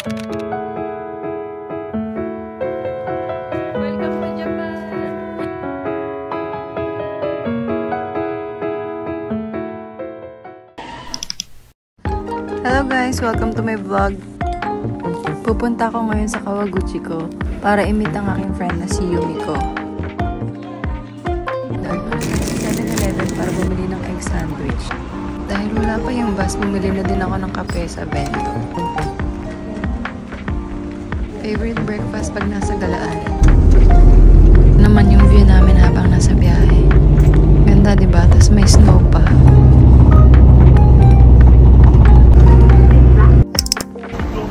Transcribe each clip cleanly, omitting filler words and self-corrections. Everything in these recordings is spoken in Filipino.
Welcome to Japan! Hello guys! Welcome to my vlog. Pupunta ako ngayon sa Kawaguchi ko para i-meet ang aking friend na si Yumiko. Dahil ko na sa 7-Eleven para bumili ng egg sandwich. Dahil wala pa yung bus, bumili na din ako ng kape sa bento. Favorite breakfast pag nasa galaan. Naman yung view namin habang nasa biyahe. Ganda diba? Tapos may snow pa.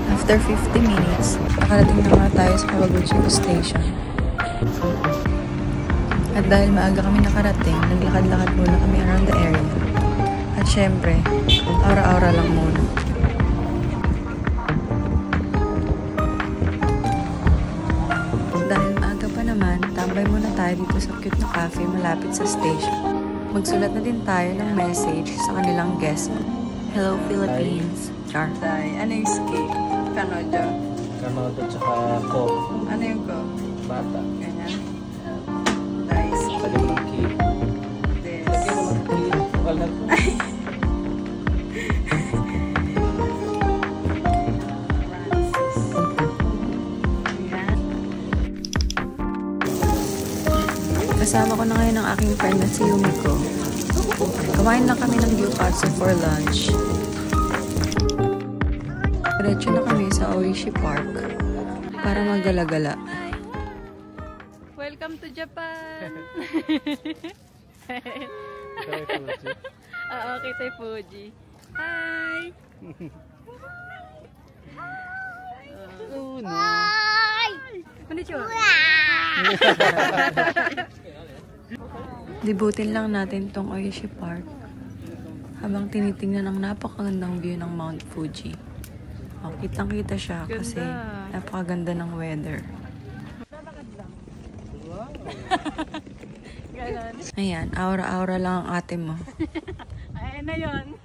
After 50 minutes, nakarating na nga tayo sa Kawaguchi Station. At dahil maaga kami nakarating, naglakad-lakad muna kami around the area. At syempre, aura-aura lang muna. Dahil maaga pa naman, tambay muna tayo dito sa cute na cafe malapit sa station. Magsulat na din tayo ng message sa kanilang guest book. Hello Philippines! Char. Ano yung ski? Kanojo. Kanojo tsaka ko. Ano yung ko? Bata. Ganyan. Nice. Lagyan mo ng key. This. Lagyan mo ng key. Bukal na po. Kasama ko na ngayon ang aking friend na si Yumiko. Kumain lang kami ng gyukatsu for lunch. Diretso na kami sa Oishi Park para maggala-gala. Welcome to Japan! Oo, kita Fuji. Hi! Hi! Konnichiwa! Libutin lang natin tong Oishi Park habang tinitingnan ang napakagandang view ng Mount Fuji. Oh, kitang-kita siya kasi napakaganda ng weather. Ayan, aura-aura lang ang ate mo. Ayan na yun.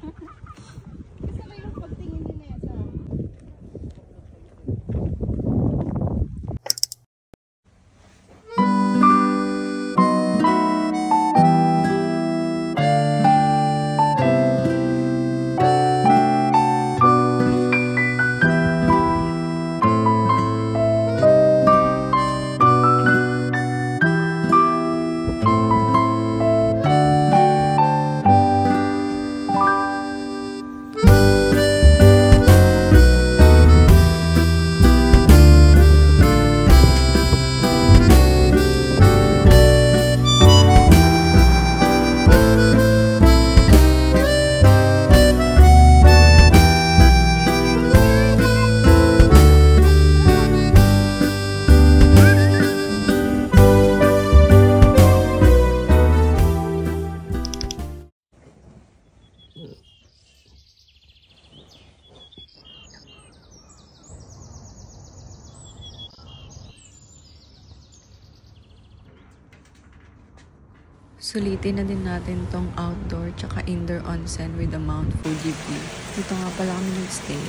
Sulitin na din natin tong outdoor tsaka indoor onsen with the Mount Fuji view. Dito nga pala kami nag-stay.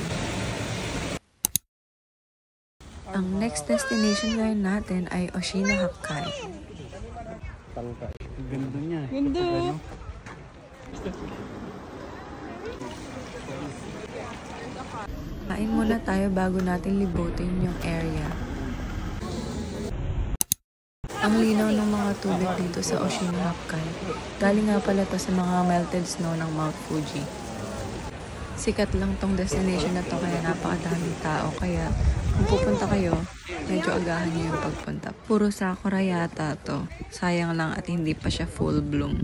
Ang next destination ngayon natin ay Oshinahakkai. Tangkay. Ganda niya. Ganda. Kain muna tayo bago natin libutin yung area. Ang linaw ng mga tubig dito sa Oshinahakkai. Galing nga pala to sa mga melted snow ng Mount Fuji. Sikat lang tong destination na to kaya napakadaming tao. Kaya kung pupunta kayo, medyo agahan nyo yung pagpunta. Puro sakura yata to. Sayang lang at hindi pa siya full bloom.